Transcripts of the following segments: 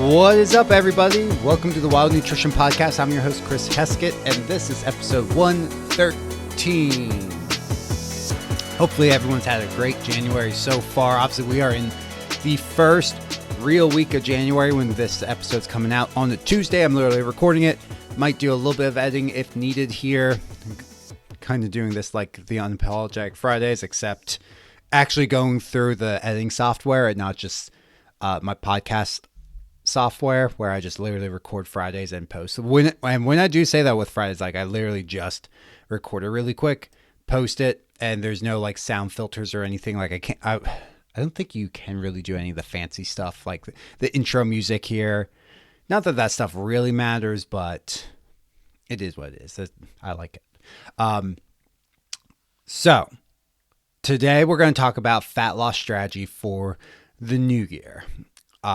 What is up, everybody? Welcome to the Wild Nutrition Podcast. I'm your host, Chris Heskett, and this is episode 113. Hopefully, everyone's had a great January so far. Obviously, we are in the first real week of January when this episode's coming out on a Tuesday. I'm literally recording it. Might do a little bit of editing if needed here. I'm kind of doing this like the Unapologetic Fridays, except actually going through the editing software and not just my podcast software where I just literally record Fridays and post. When I do say that with Fridays, like I literally just record it really quick, post it, and there's no like sound filters or anything. Like I don't think you can really do any of the fancy stuff like the intro music here. Not that that stuff really matters, but it is what it is. I like it. So today we're going to talk about fat loss strategy for the new year.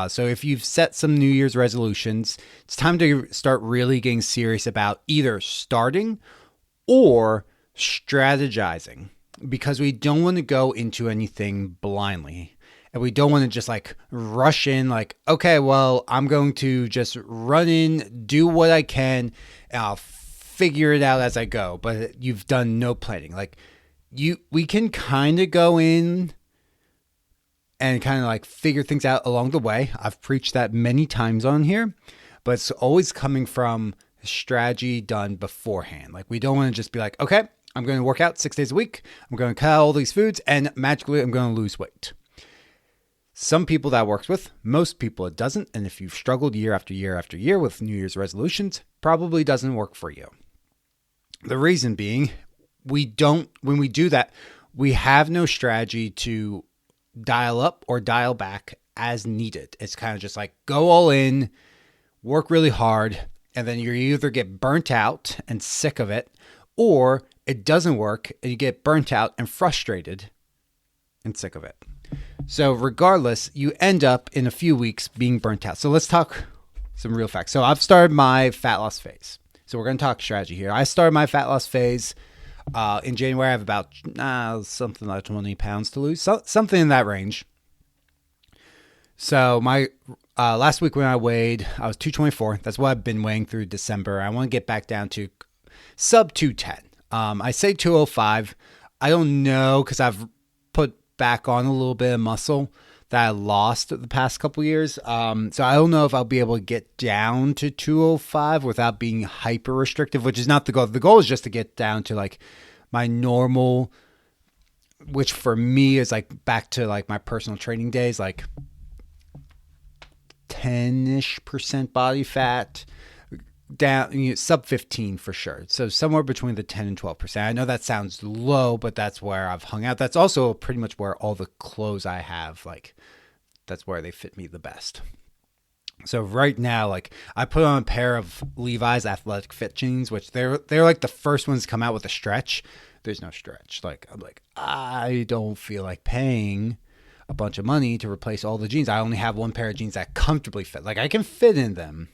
So if you've set some New Year's resolutions, it's time to start really getting serious about either starting or strategizing, because we don't want to go into anything blindly. And we don't want to just like rush in like, okay, well, I'm going to just run in, do what I can, and I'll figure it out as I go. But you've done no planning. Like we can kind of go in and kind of like figure things out along the way. I've preached that many times on here, but it's always coming from a strategy done beforehand. Like we don't want to just be like, okay, I'm going to work out 6 days a week. I'm going to cut out all these foods and magically I'm going to lose weight. Some people that works with, most people it doesn't. And if you've struggled year after year after year with New Year's resolutions, probably doesn't work for you. The reason being, when we do that, we have no strategy to dial up or dial back as needed. It's kind of just like go all in, work really hard, and then you either get burnt out and sick of it, or it doesn't work and you get burnt out and frustrated and sick of it. So regardless, you end up in a few weeks being burnt out. So let's talk some real facts. So I've started my fat loss phase. So we're going to talk strategy here. I started my fat loss phase in January. I have about something like 20 pounds to lose, something in that range. So my last week when I weighed, I was 224. That's what I've been weighing through December. I want to get back down to sub 210. I say 205. I don't know because I've put back on a little bit of muscle that I lost the past couple years. So I don't know if I'll be able to get down to 205 without being hyper restrictive, which is not the goal. The goal is just to get down to like my normal, which for me is like back to like my personal training days, like 10-ish% body fat, down sub 15 for sure. So somewhere between the 10 and 12%. I know that sounds low, but that's where I've hung out. That's also pretty much where all the clothes I have, like that's where they fit me the best. So right now, like I put on a pair of Levi's Athletic Fit jeans, which they're like the first ones to come out with a stretch. There's no stretch. Like I'm like, I don't feel like paying a bunch of money to replace all the jeans. I only have one pair of jeans that comfortably fit. Like I can fit in them,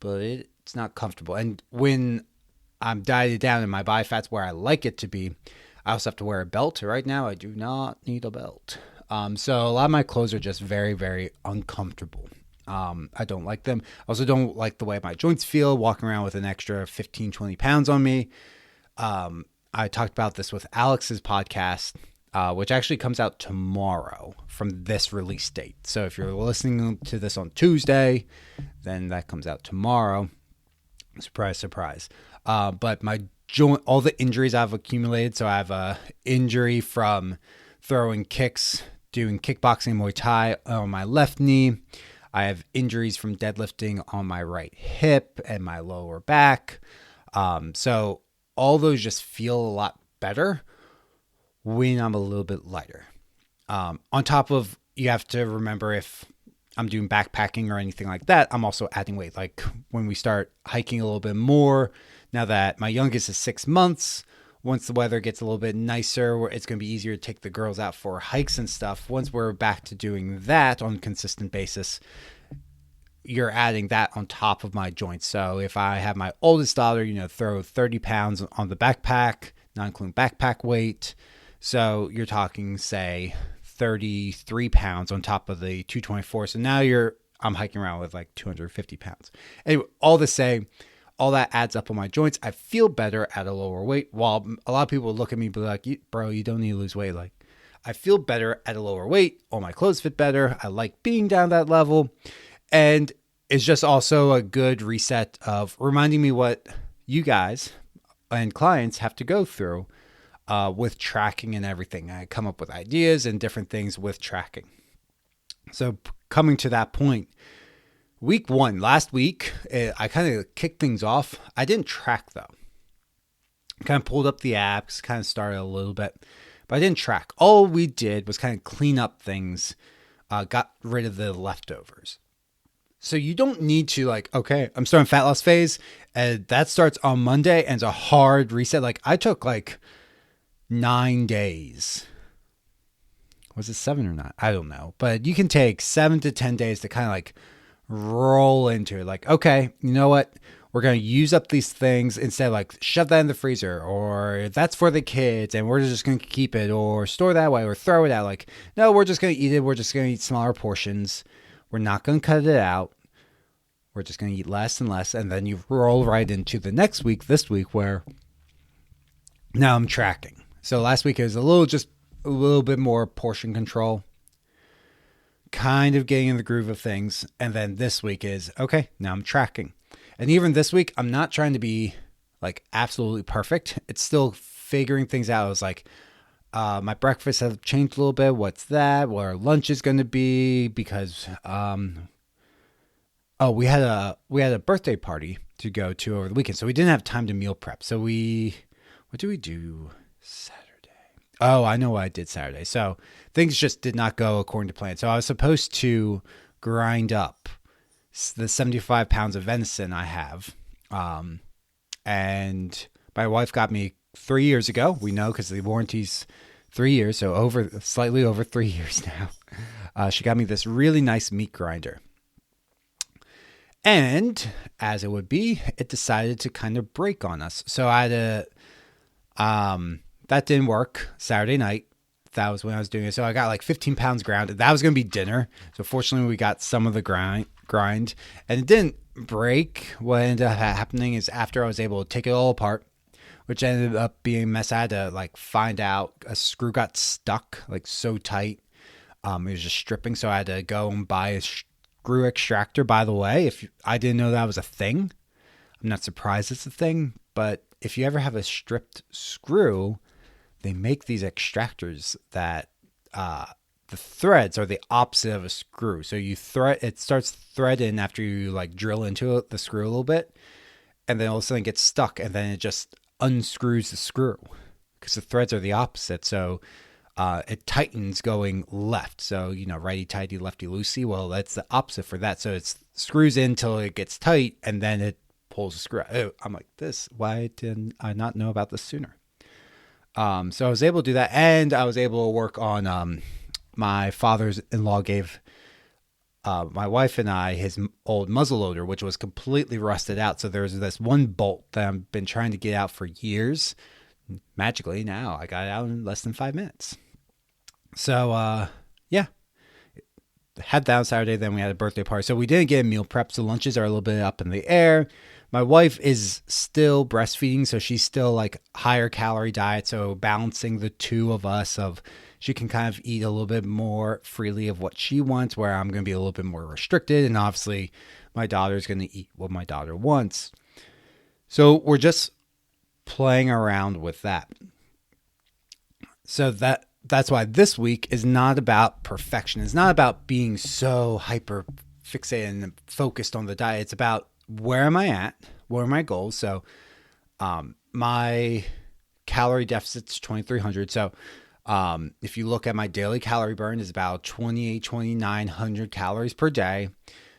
but it's not comfortable. And when I'm dieted down and my body fat's where I like it to be, I also have to wear a belt. Right now, I do not need a belt. So a lot of my clothes are just very, very uncomfortable. I don't like them. I also don't like the way my joints feel walking around with an extra 15, 20 pounds on me. I talked about this with Alex's podcast, which actually comes out tomorrow from this release date. So if you're listening to this on Tuesday, then that comes out tomorrow. Surprise, surprise. But my joint, all the injuries I've accumulated. So I have a injury from throwing kicks, doing kickboxing, Muay Thai on my left knee. I have injuries from deadlifting on my right hip and my lower back. So all those just feel a lot better when I'm a little bit lighter. On top of, you have to remember if I'm doing backpacking or anything like that, I'm also adding weight. Like when we start hiking a little bit more, now that my youngest is 6 months, once the weather gets a little bit nicer, it's going to be easier to take the girls out for hikes and stuff. Once we're back to doing that on a consistent basis, you're adding that on top of my joints. So if I have my oldest daughter, throw 30 pounds on the backpack, not including backpack weight. So you're talking, say, 33 pounds on top of the 224. So now you're I'm hiking around with like 250 pounds. Anyway, all to say, all that adds up on my joints. I feel better at a lower weight. While a lot of people look at me and be like, bro, you don't need to lose weight. Like, I feel better at a lower weight. All my clothes fit better. I like being down that level. And it's just also a good reset of reminding me what you guys and clients have to go through with tracking and everything. I come up with ideas and different things with tracking. So coming to that point, week one, last week, I kind of kicked things off. I didn't track though. Kind of pulled up the apps, kind of started a little bit, but I didn't track. All we did was kind of clean up things, got rid of the leftovers. So you don't need to like, okay, I'm starting fat loss phase, and that starts on Monday and it's a hard reset. Like I took like 9 days. Was it 7 or not? I don't know. But you can take 7 to 10 days to kind of like roll into it. Like, okay, you know what? We're going to use up these things instead of like shove that in the freezer, or that's for the kids and we're just going to keep it, or store that way, or throw it out. Like, no, we're just going to eat it. We're just going to eat smaller portions. We're not going to cut it out. We're just going to eat less and less. And then you roll right into the next week, this week, where now I'm tracking. So last week it was a little bit more portion control, kind of getting in the groove of things. And then this week is, okay, now I'm tracking. And even this week, I'm not trying to be like absolutely perfect. It's still figuring things out. I was like, my breakfasts have changed a little bit. What's that? What our lunch is going to be? Because, we had a birthday party to go to over the weekend. So we didn't have time to meal prep. So what did we do Saturday? Oh, I know what I did Saturday. So things just did not go according to plan. So I was supposed to grind up the 75 pounds of venison I have. And my wife got me 3 years ago. We know because the warranty's 3 years. So slightly over 3 years now. She got me this really nice meat grinder. And as it would be, it decided to kind of break on us. So I had that didn't work Saturday night. That was when I was doing it. So I got like 15 pounds grounded. That was going to be dinner. So fortunately we got some of the grind and it didn't break. What ended up happening is after I was able to take it all apart, which ended up being a mess. I had to like find out a screw got stuck like so tight. It was just stripping. So I had to go and buy a screw extractor. By the way, I didn't know that was a thing. I'm not surprised it's a thing, but if you ever have a stripped screw, they make these extractors that the threads are the opposite of a screw. So it starts threading after you like drill into the screw a little bit, and then all of a sudden it gets stuck, and then it just unscrews the screw because the threads are the opposite. So it tightens going left. So, righty tighty, lefty loosey. Well, that's the opposite for that. So it screws in till it gets tight, and then it pulls the screw. I'm like, why didn't I not know about this sooner? So I was able to do that, and I was able to work on my father-in-law gave my wife and I his old muzzleloader, which was completely rusted out. So there's this one bolt that I've been trying to get out for years. Magically, now I got it out in less than 5 minutes. So, had that on Saturday. Then we had a birthday party. So we didn't get a meal prep. So lunches are a little bit up in the air. My wife is still breastfeeding, so she's still like higher calorie diet. So balancing the two of us she can kind of eat a little bit more freely of what she wants, where I'm going to be a little bit more restricted. And obviously my daughter's going to eat what my daughter wants. So we're just playing around with that. So that's why this week is not about perfection. It's not about being so hyper fixated and focused on the diet. It's about where am I at? What are my goals? So my calorie deficit's 2,300. So if you look at my daily calorie burn is about 2,900 calories per day.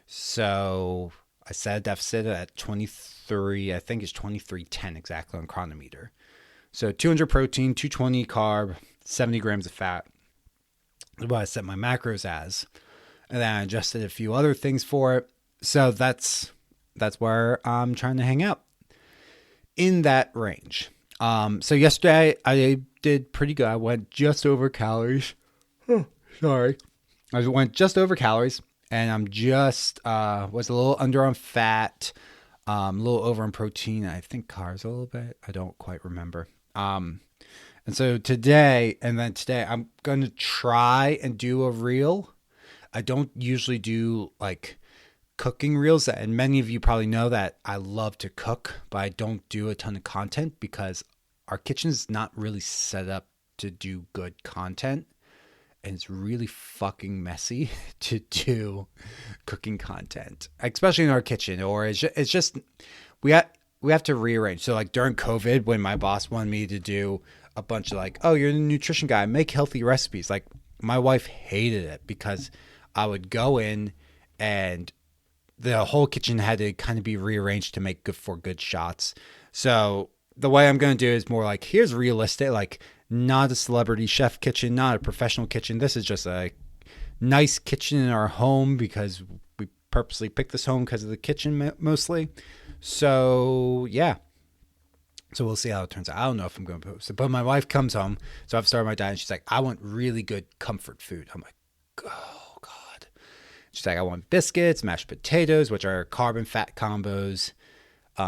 So I set a deficit at 23, I think it's 2310 exactly on Chronometer. So 200 protein, 220 carb, 70 grams of fat is what I set my macros as. And then I adjusted a few other things for it. So that's where I'm trying to hang out in that range. So yesterday I did pretty good. I went just over calories. Sorry. I went just over calories. and I'm just was a little under on fat, a little over on protein. I think carbs a little bit. I don't quite remember. And so today I'm going to try and do a reel. I don't usually do like cooking reels, and many of you probably know that I love to cook, but I don't do a ton of content because our kitchen's not really set up to do good content. And it's really fucking messy to do cooking content, especially in our kitchen. Or it's just we have to rearrange. So like during COVID, when my boss wanted me to do a bunch of like, oh, you're the nutrition guy, make healthy recipes. Like my wife hated it because I would go in and the whole kitchen had to kind of be rearranged to make good shots. So the way I'm going to do it is more like, here's realistic, like not a celebrity chef kitchen, not a professional kitchen. This is just a nice kitchen in our home because we purposely picked this home because of the kitchen mostly. So yeah. So we'll see how it turns out. I don't know if I'm going to post it, but my wife comes home. So I've started my diet and she's like, I want really good comfort food. I'm like, oh God. She's like, I want biscuits, mashed potatoes, which are carb and fat combos.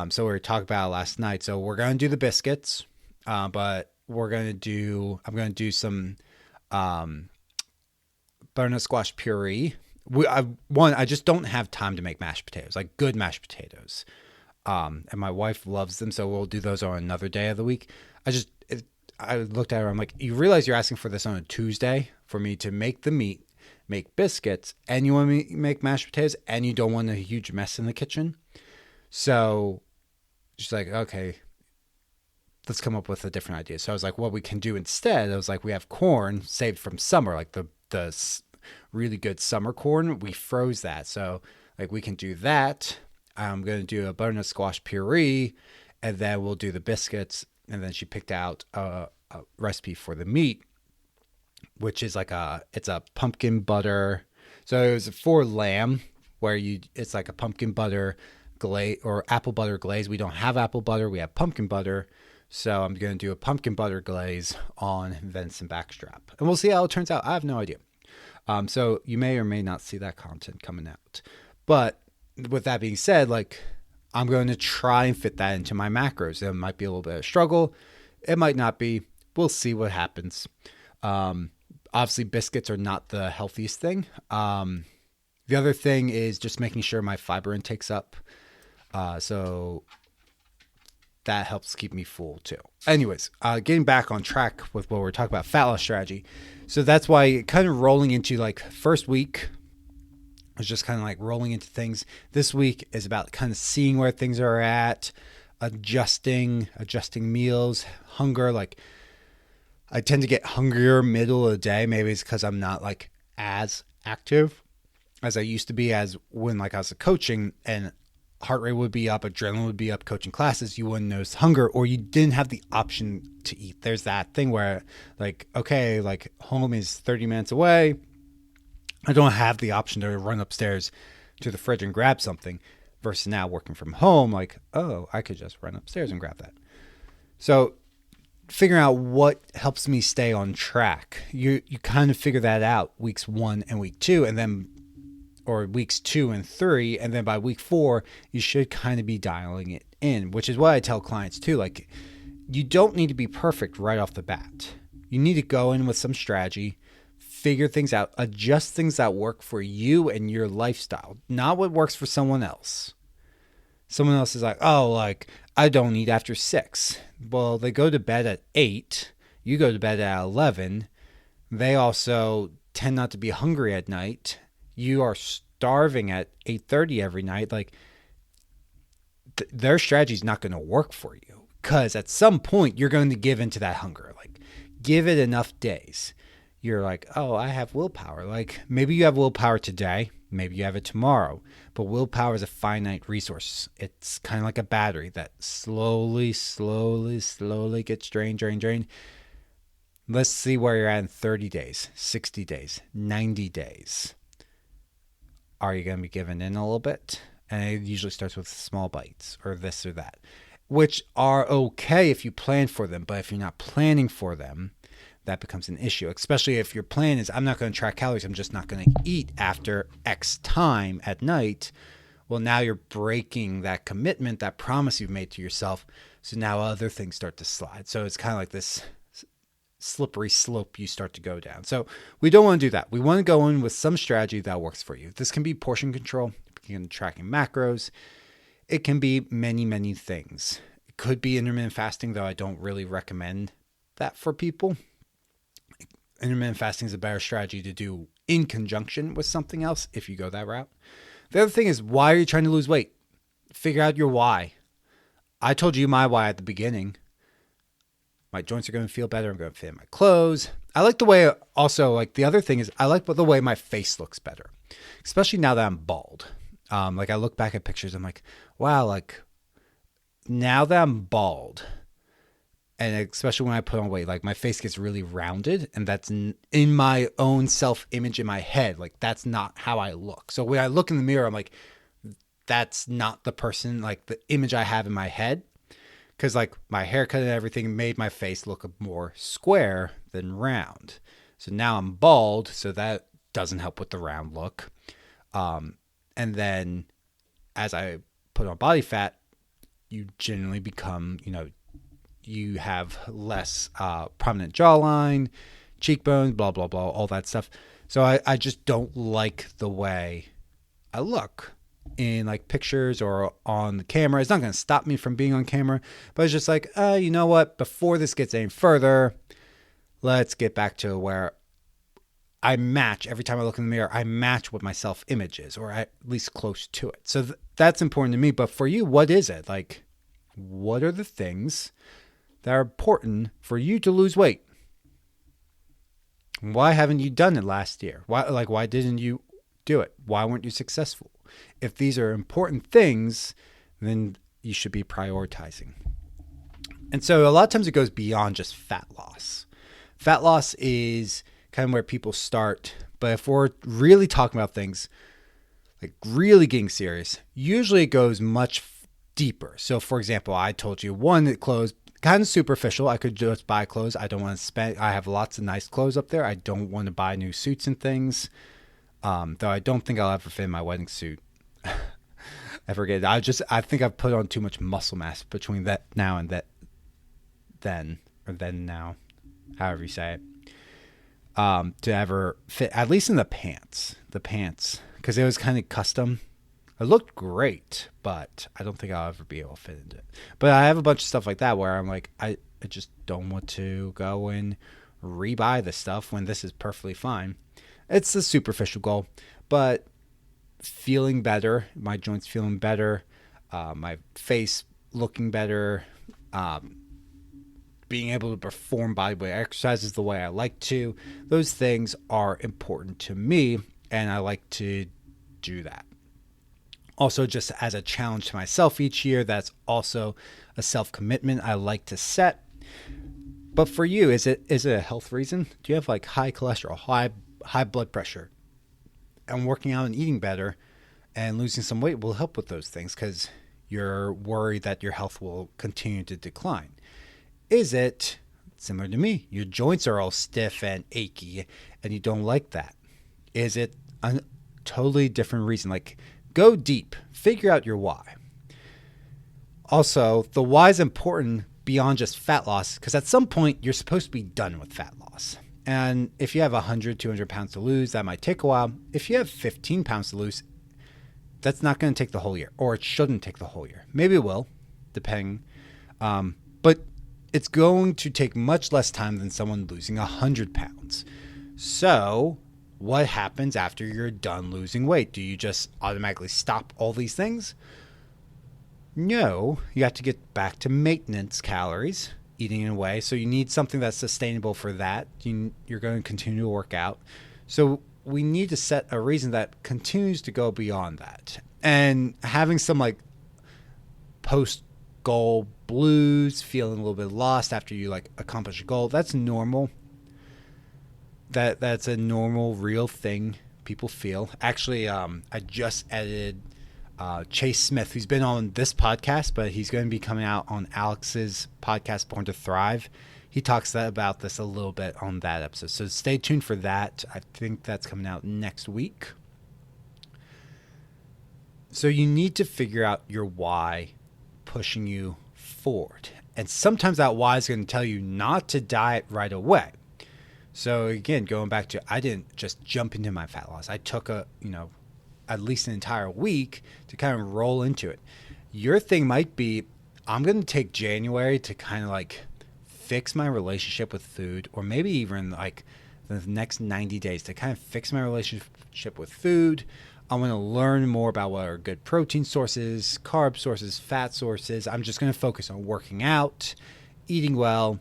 So we were talking about it last night. So we're going to do the biscuits, but I'm going to do some butternut squash puree. I just don't have time to make mashed potatoes, like good mashed potatoes. And my wife loves them, so we'll do those on another day of the week. I looked at her, I'm like, you realize you're asking for this on a Tuesday for me to make the meat, make biscuits, and you want me to make mashed potatoes, and you don't want a huge mess in the kitchen. So she's like, okay, let's come up with a different idea. So I was like, what we can do instead, I was like, we have corn saved from summer, like the really good summer corn. We froze that. So like we can do that. I'm going to do a butternut squash puree, and then we'll do the biscuits. And then she picked out a recipe for the meat, which is like it's a pumpkin butter. So it was for lamb, where it's like a pumpkin butter glaze or apple butter glaze. We don't have apple butter. We have pumpkin butter. So I'm going to do a pumpkin butter glaze on venison backstrap. And we'll see how it turns out. I have no idea. So you may or may not see that content coming out. But with that being said, like I'm going to try and fit that into my macros. It might be a little bit of a struggle. It might not be. We'll see what happens. Obviously, biscuits are not the healthiest thing. The other thing is just making sure my fiber intake's up. So that helps keep me full too. Anyways, getting back on track with what we're talking about, fat loss strategy. So that's why kind of rolling into like first week was just kind of like rolling into things. This week is about kind of seeing where things are at, adjusting meals, hunger. Like I tend to get hungrier middle of the day. Maybe it's because I'm not like as active as I used to be as when like I was coaching and heart rate would be up, adrenaline would be up, coaching classes, you wouldn't notice hunger or you didn't have the option to eat. There's that thing where like, okay, like home is 30 minutes away. I don't have the option to run upstairs to the fridge and grab something versus now working from home. Like, oh, I could just run upstairs and grab that. So figuring out what helps me stay on track. You kind of figure that out weeks 1 and week 2 and then or weeks 2 and 3, and then by week 4, you should kind of be dialing it in, which is what I tell clients too. Like, you don't need to be perfect right off the bat. You need to go in with some strategy, figure things out, adjust things that work for you and your lifestyle, not what works for someone else. Someone else is like, oh, like, I don't eat after 6. Well, they go to bed at 8. You go to bed at 11. They also tend not to be hungry at night. You are starving at 8:30 every night. Like their strategy is not going to work for you because at some point you're going to give into that hunger. Like give it enough days. You're like, oh, I have willpower. Like maybe you have willpower today. Maybe you have it tomorrow. But willpower is a finite resource. It's kind of like a battery that slowly gets drained. Let's see where you're at in 30 days, 60 days, 90 days. Are you going to be giving in a little bit? And it usually starts with small bites or this or that, which are okay if you plan for them. But if you're not planning for them, that becomes an issue, especially if your plan is, I'm not going to track calories, I'm just not going to eat after X time at night. Well, now you're breaking that commitment, that promise you've made to yourself. So now other things start to slide. So it's kind of like this slippery slope you start to go down. So we don't want to do that. We want to go in with some strategy that works for you. This can be portion control, it can be tracking macros. It can be many, many things. It could be intermittent fasting, though I don't really recommend that for people. Intermittent fasting is a better strategy to do in conjunction with something else if you go that route. The other thing is, why are you trying to lose weight? Figure out your why. I told you my why at the beginning. My joints are going to feel better. I'm going to fit in my clothes. I like the way, also, like the other thing is, I like the way my face looks better, especially now that I'm bald. Like I look back at pictures, I'm like, wow, like now that I'm bald, and especially when I put on weight, like my face gets really rounded, and that's in my own self-image in my head. Like that's not how I look. So when I look in the mirror, I'm like, that's not the person, like the image I have in my head. Because like my haircut and everything made my face look more square than round. So now I'm bald, so that doesn't help with the round look. And then as I put on body fat, you generally become, you have less prominent jawline, cheekbones, blah, blah, blah, all that stuff. So I just don't like the way I look in like pictures or on the camera. It's not going to stop me from being on camera, but it's just like, you know what? Before this gets any further, let's get back to where I match every time I look in the mirror. I match what my self-image is, or at least close to it. So that's important to me. But for you, what is it? Like, what are the things that are important for you to lose weight? Why haven't you done it last year? Why didn't you do it? Why weren't you successful? If these are important things, then you should be prioritizing. And so a lot of times it goes beyond just fat loss. Fat loss is kind of where people start. But if we're really talking about things, like really getting serious, usually it goes much deeper. So for example, I told you one, clothes, kind of superficial. I could just buy clothes. I don't want to spend, I have lots of nice clothes up there. I don't want to buy new suits and things. Though I don't think I'll ever fit in my wedding suit ever again. I think I've put on too much muscle mass between that now and then now, however you say it. To ever fit, at least in the pants, because it was kind of custom. It looked great, but I don't think I'll ever be able to fit into it. But I have a bunch of stuff like that where I'm like, I just don't want to go and rebuy this stuff when this is perfectly fine. It's the superficial goal, but feeling better, my joints feeling better, my face looking better, being able to perform bodyweight exercises the way I like to, those things are important to me, and I like to do that. Also, just as a challenge to myself each year, that's also a self-commitment I like to set. But for you, is it a health reason? Do you have like high cholesterol, high blood pressure? And working out and eating better and losing some weight will help with those things because you're worried that your health will continue to decline. Is it similar to me? Your joints are all stiff and achy and you don't like that. Is it a totally different reason? Like, go deep, figure out your why. Also, the why is important beyond just fat loss because at some point you're supposed to be done with fat loss. And if you have 100, 200 pounds to lose, that might take a while. If you have 15 pounds to lose, that's not going to take the whole year, or it shouldn't take the whole year. Maybe it will, depending. But it's going to take much less time than someone losing 100 pounds. So what happens after you're done losing weight? Do you just automatically stop all these things? No, you have to get back to maintenance calories, eating in a way. So you need something that's sustainable for that. You're going to continue to work out. So we need to set a reason that continues to go beyond that. And having some like post-goal blues, feeling a little bit lost after you like accomplish a goal, that's normal. That's a normal, real thing people feel. Actually, I just edited Chase Smith, who's been on this podcast, but he's going to be coming out on Alex's podcast, Born to Thrive. He talks about this a little bit on that episode. So stay tuned for that. I think that's coming out next week. So you need to figure out your why pushing you forward. And sometimes that why is going to tell you not to diet right away. So again, going back to, I didn't just jump into my fat loss. I took at least an entire week to kind of roll into it. Your thing might be, I'm going to take January to kind of like fix my relationship with food, or maybe even like the next 90 days to kind of fix my relationship with food. I want to learn more about what are good protein sources, carb sources, fat sources. I'm just going to focus on working out, eating well.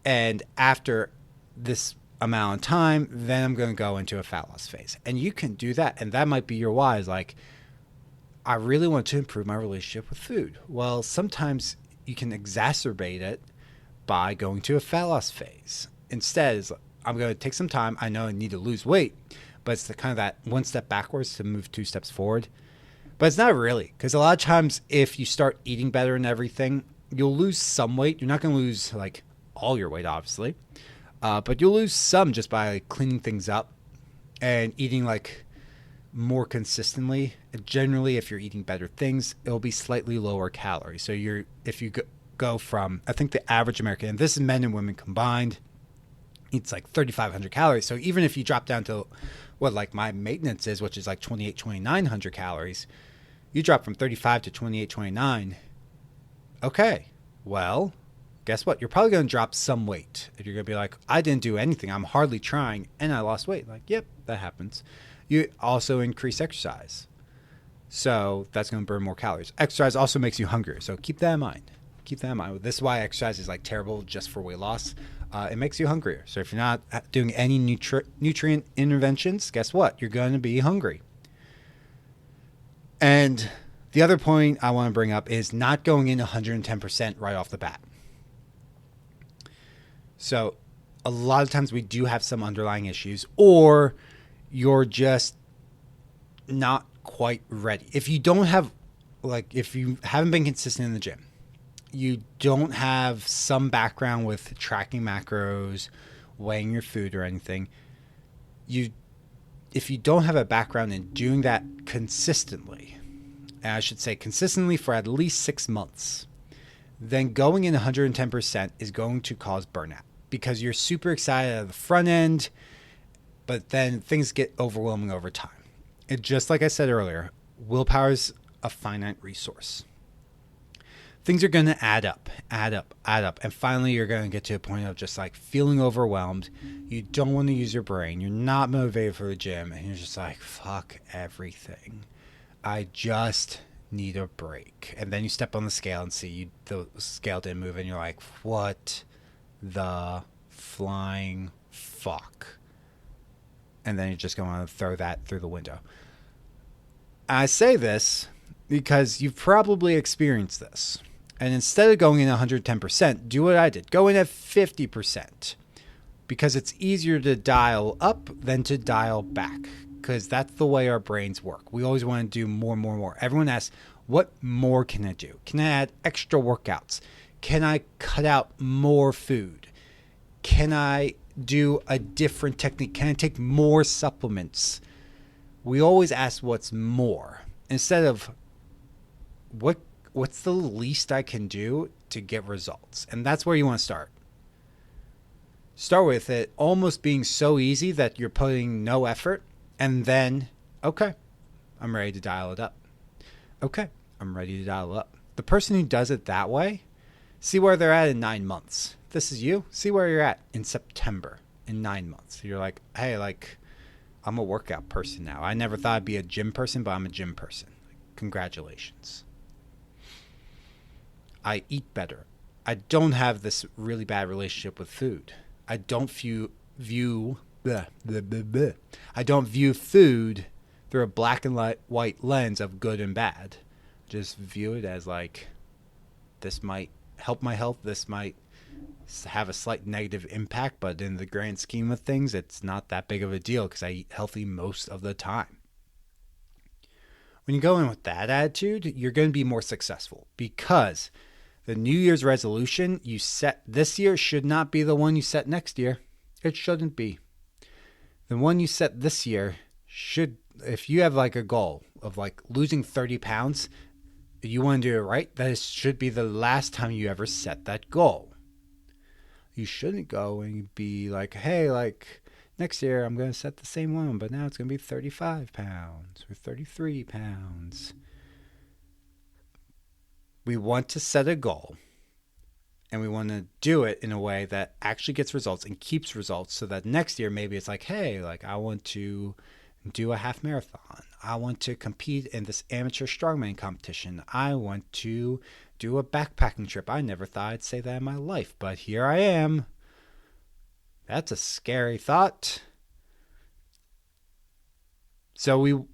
And after this amount of time, then I'm going to go into a fat loss phase. And you can do that. And that might be your why, is like, I really want to improve my relationship with food. Well, sometimes you can exacerbate it by going to a fat loss phase. Instead, I'm going to take some time. I know I need to lose weight, but it's the kind of that one step backwards to move 2 steps forward. But it's not really, because a lot of times if you start eating better and everything, you'll lose some weight. You're not going to lose like all your weight, obviously, but you'll lose some just by like cleaning things up and eating like more consistently. Generally, if you're eating better things, it'll be slightly lower calories. So if you go from, I think the average American, and this is men and women combined, eats like 3,500 calories. So even if you drop down to what like my maintenance is, which is like 2,900 calories, you drop from 35 to 29. Okay, well, guess what? You're probably going to drop some weight. If you're going to be like, I didn't do anything, I'm hardly trying, and I lost weight. Like, yep, that happens. You also increase exercise. So that's going to burn more calories. Exercise also makes you hungrier. So keep that in mind. This is why exercise is like terrible just for weight loss. It makes you hungrier. So if you're not doing any nutrient interventions, guess what? You're going to be hungry. And the other point I want to bring up is not going in 110% right off the bat. So a lot of times we do have some underlying issues, or you're just not quite ready. If you haven't been consistent in the gym, you don't have some background with tracking macros, weighing your food or anything, if you don't have a background in doing that consistently, and I should say consistently for at least 6 months, then going in 110% is going to cause burnout, because you're super excited at the front end, but then things get overwhelming over time. And just like I said earlier, willpower is a finite resource. Things are going to add up. And finally, you're going to get to a point of just like feeling overwhelmed. You don't want to use your brain. You're not motivated for the gym. And you're just like, fuck everything. I just need a break. And then you step on the scale and see the scale didn't move. And you're like, what the flying fuck? And then you're just going to throw that through the window. I say this because you've probably experienced this. And instead of going in 110%, do what I did. Go in at 50%. Because it's easier to dial up than to dial back. Because that's the way our brains work. We always want to do more. Everyone asks, what more can I do? Can I add extra workouts? Can I cut out more food? Can I do a different technique? Can I take more supplements? We always ask what's more instead of what's the least I can do to get results. And that's where you want to start. Start with it almost being so easy that you're putting no effort, and then, okay, I'm ready to dial it up. Okay, I'm ready to dial it up. The person who does it that way, see where they're at in 9 months. This is you. See where you're at in September in 9 months. You're like, hey, like, I'm a workout person now. I never thought I'd be a gym person, but I'm a gym person. Congratulations. I eat better. I don't have this really bad relationship with food. I don't view I don't view food through a black and white lens of good and bad. Just view it as like, this might help my health. This might have a slight negative impact, but in the grand scheme of things, it's not that big of a deal because I eat healthy most of the time. When you go in with that attitude, you're going to be more successful, because The New Year's resolution you set this year should not be the one you set next year. It shouldn't be. The one you set this year should, if you have like a goal of like losing 30 pounds, you want to do it right, that should be the last time you ever set that goal. You shouldn't go and be like, hey, like next year I'm going to set the same one, but now it's going to be 35 pounds or 33 pounds. We want to set a goal, and we want to do it in a way that actually gets results and keeps results, so that next year maybe it's like, hey, like I want to do a half marathon. I want to compete in this amateur strongman competition. I want to do a backpacking trip. I never thought I'd say that in my life, but here I am. That's a scary thought. So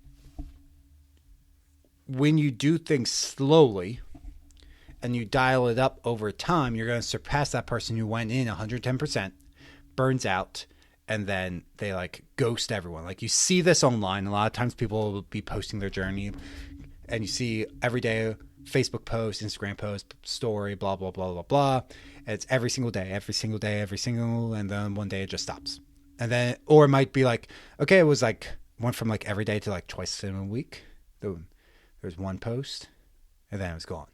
when you do things slowly and you dial it up over time, you're going to surpass that person who went in 110%, burns out, and then they like ghost everyone. Like you see this online. A lot of times people will be posting their journey, and you see every day Facebook post, Instagram post, story, blah, blah, blah, blah, blah. And it's every single day, and then one day it just stops. And then, or it might be like, okay, it was like, went from like every day to like twice in a week. There's one post, and then it was gone.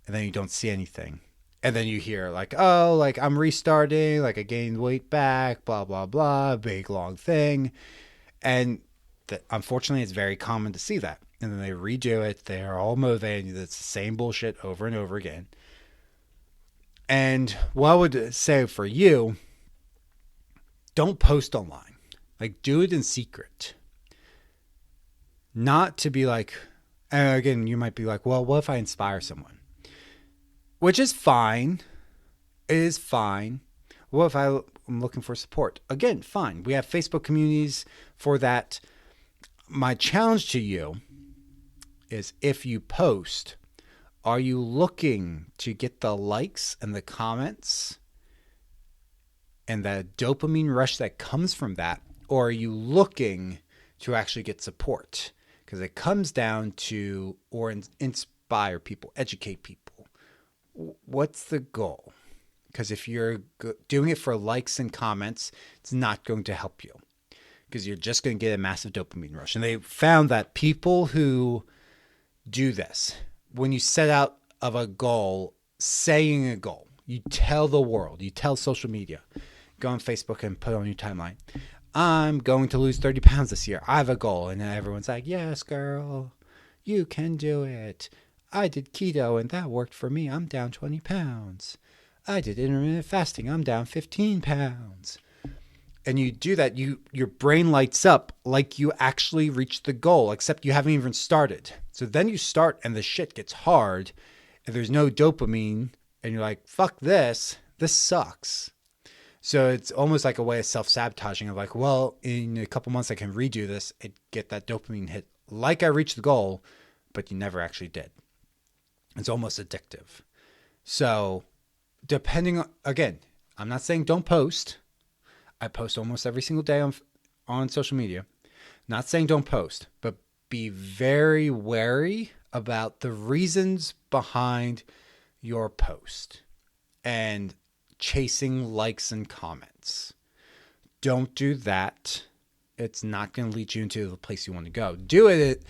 And then you don't see anything. And then you hear like, oh, like I'm restarting, like I gained weight back, blah, blah, blah, big long thing. And unfortunately, it's very common to see that. And then they redo it. They're all motivated. It's the same bullshit over and over again. And what I would say for you, don't post online. Like do it in secret. Not to be like, and again, you might be like, well, what if I inspire someone? Which is fine. It is fine. What if I'm looking for support? Again, fine. We have Facebook communities for that. My challenge to you is, if you post, are you looking to get the likes and the comments and the dopamine rush that comes from that? Or are you looking to actually get support? Because it comes down to, or inspire people, educate people. What's the goal? Because if you're doing it for likes and comments, it's not going to help you, because you're just going to get a massive dopamine rush. And they found that people who do this, when you set out of a goal, saying a goal, you tell the world, you tell social media, go on Facebook and put on your timeline, I'm going to lose 30 pounds this year. I have a goal. And everyone's like, yes, girl, you can do it. I did keto and that worked for me. I'm down 20 pounds. I did intermittent fasting. I'm down 15 pounds. And you do that, your brain lights up like you actually reached the goal, except you haven't even started. So then you start and the shit gets hard and there's no dopamine and you're like, fuck this. This sucks. So it's almost like a way of self-sabotaging of like, well, in a couple months I can redo this and get that dopamine hit like I reached the goal, but you never actually did. It's almost addictive. So depending on, again, I'm not saying don't post. I post almost every single day on social media. Not saying don't post, but be very wary about the reasons behind your post and chasing likes and comments. Don't do that. It's not going to lead you into the place you want to go. Do it,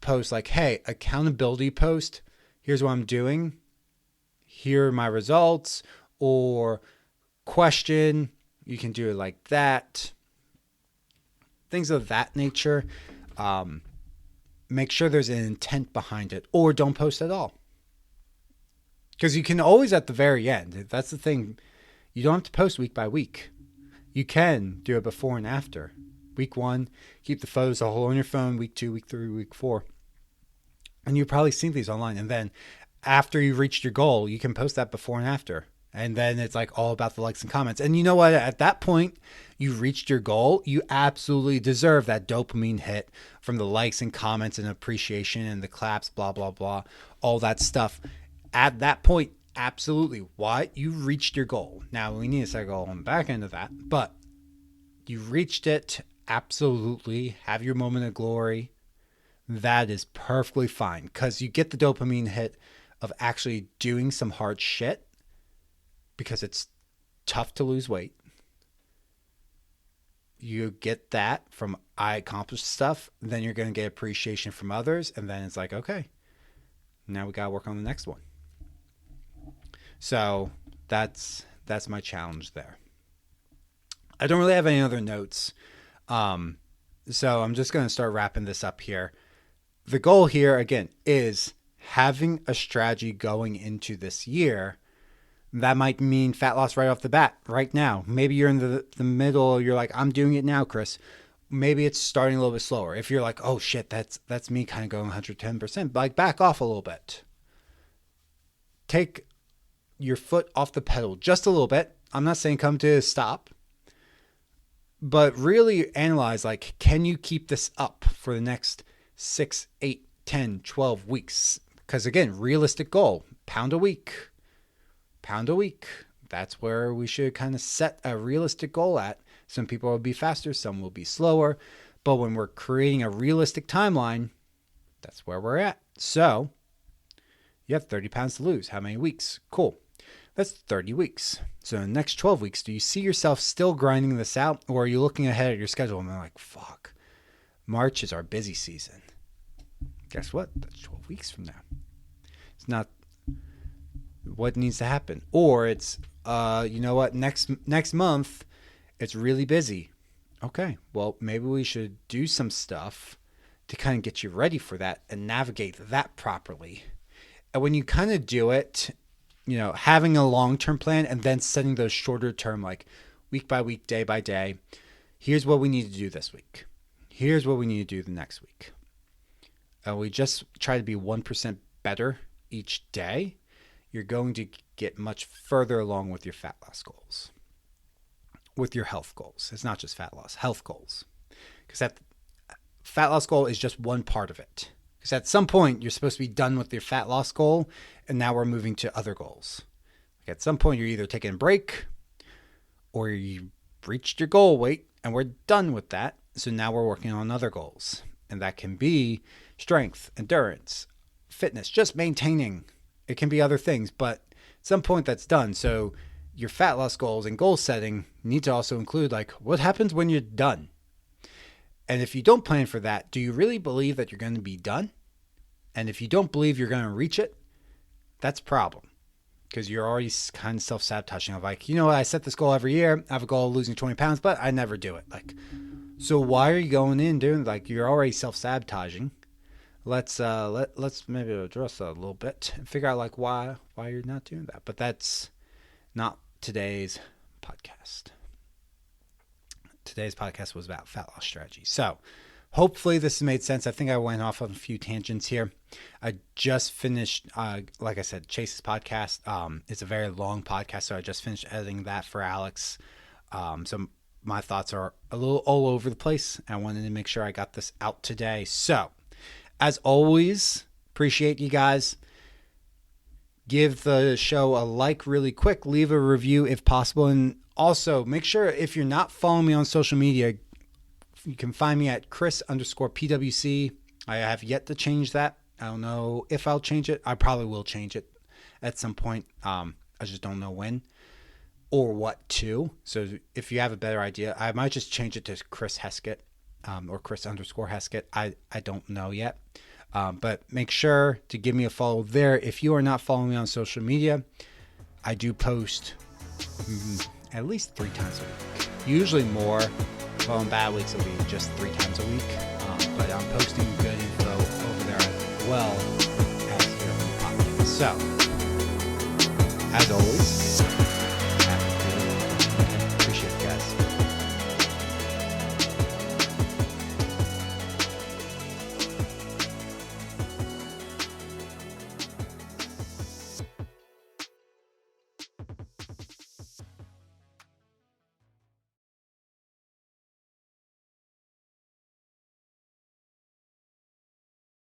post like, hey, accountability post. Here's what I'm doing. Here are my results. Or question. You can do it like that. Things of that nature. Make sure there's an intent behind it. Or don't post at all. Because you can always at the very end. That's the thing. You don't have to post week by week. You can do it before and after. Week 1, keep the photos all on your phone. Week 2, week 3, week 4. And you've probably seen these online. And then after you've reached your goal, you can post that before and after. And then it's like all about the likes and comments. And you know what? At that point, you've reached your goal. You absolutely deserve that dopamine hit from the likes and comments and appreciation and the claps, blah, blah, blah, all that stuff. At that point, absolutely. Why? You reached your goal. Now, we need to set a goal on the back end of that. But you reached it. Absolutely. Have your moment of glory. That is perfectly fine, because you get the dopamine hit of actually doing some hard shit, because it's tough to lose weight. You get that from I accomplished stuff, then you're going to get appreciation from others, and then it's like, okay, now we got to work on the next one. So that's my challenge there. I don't really have any other notes. So I'm just going to start wrapping this up here. The goal here, again, is having a strategy going into this year. That might mean fat loss right off the bat, right now. Maybe you're in the middle. You're like, I'm doing it now, Chris. Maybe it's starting a little bit slower. If you're like, oh shit, that's me kind of going 110%, like back off a little bit. Take your foot off the pedal just a little bit. I'm not saying come to a stop, but really analyze, like, can you keep this up for the next 6, 8, 10, 12 weeks? Because again, realistic goal, pound a week. That's where we should kind of set a realistic goal at. Some people will be faster, some will be slower. But when we're creating a realistic timeline, that's where we're at. So you have 30 pounds to lose. How many weeks? Cool. That's 30 weeks. So in the next 12 weeks, do you see yourself still grinding this out? Or are you looking ahead at your schedule and they're like, fuck, March is our busy season. Guess what? That's 12 weeks from now. It's not what needs to happen. Or it's, you know what, next month, it's really busy. Okay, well, maybe we should do some stuff to kind of get you ready for that and navigate that properly. And when you kind of do it, you know, having a long-term plan and then setting those shorter term, like week by week, day by day, here's what we need to do this week. Here's what we need to do the next week. We just try to be 1% better each day. You're going to get much further along with your fat loss goals, with your health goals. It's not just fat loss, health goals. Because that fat loss goal is just one part of it. Because at some point, you're supposed to be done with your fat loss goal, and now we're moving to other goals. Like at some point, you're either taking a break, or you reached your goal weight, and we're done with that. So now we're working on other goals. And that can be strength, endurance, fitness, just maintaining. It can be other things, but at some point that's done. So your fat loss goals and goal setting need to also include, like, what happens when you're done? And if you don't plan for that, do you really believe that you're going to be done? And if you don't believe you're going to reach it, that's a problem, because you're already kind of self-sabotaging of like, you know what, I set this goal every year. I have a goal of losing 20 pounds, but I never do it. Like, so why are you going in doing, like, you're already self-sabotaging? Let's maybe address that a little bit and figure out like why you're not doing that. But that's not today's podcast. Today's podcast was about fat loss strategy. So hopefully this has made sense. I think I went off on a few tangents here. I just finished, like I said, Chase's podcast. It's a very long podcast, so I just finished editing that for Alex. So my thoughts are a little all over the place. I wanted to make sure I got this out today. So as always, appreciate you guys. Give the show a like really quick. Leave a review if possible. And also, make sure if you're not following me on social media, you can find me at Chris_PWC. I have yet to change that. I don't know if I'll change it. I probably will change it at some point. I just don't know when or what to. So if you have a better idea, I might just change it to Chris Heskett. Or Chris_Heskett. I don't know yet. But make sure to give me a follow there. If you are not following me on social media, I do post at least 3 times a week. Usually more. Well, in bad weeks, it'll be just 3 times a week. But I'm posting good info over there as well as here on the podcast. So, as always,